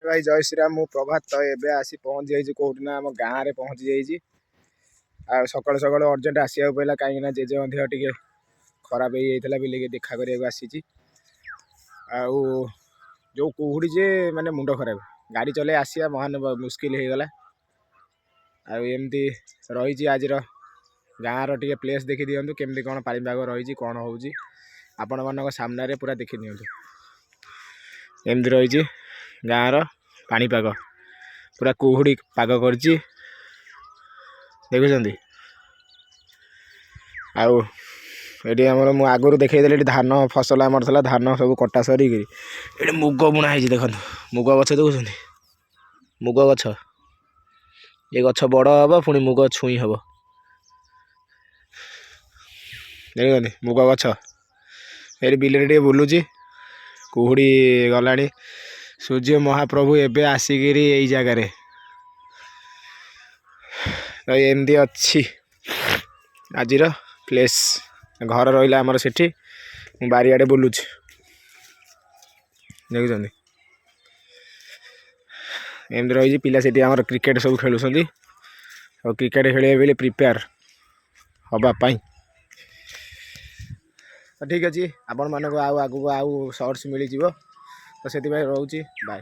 भाई जय श्रीराम मु प्रभात तो एबे आसी पहुँच जाइए कौटी ना आम गाँव में पहुँची जाइए सकाल सकाल अर्जेंट आसिया पड़ा कहीं जेजे देह टे खराब हो जाता बोलिए देखा करने आसी जो कुहुड़ी जे माने मुंड खराब गाड़ी चले आसिया महान मुस्किल हो गला आमती रही आज गाँव टे प्लेस देखी दिंतु केमती कौन पाणीपाग रही कौन हो आपण मान सामने पूरा देखी दिंतु एमती रही गाँव पाणीपाग पूरा कुहुड़ी पाग कर देखुं आउे मु आगुरी देखी धान फसल आमर था धान सब कटा सरिकी ये मुग बुणा है देखो मुग गछ देखुं मुग गछ ये गछ बड़ हम पुणी मुग छुई हम देखते मुग गछ ये बिल टे बुलूची कुहुड़ी गला सूर्य महाप्रभु एबे आसिक जगार एमती अच्छी आज प्लेस घर रहा आमर से बारियाडे बुलूची देखुं एमती रही पिला से क्रिकेट सब खेलुं और क्रिकेट खेल बोले प्रिपेयर हाँपाई तो ठीक अच्छे आपण मानक आगू आउ शॉर्ट्स मिल तो से रोचे बाय।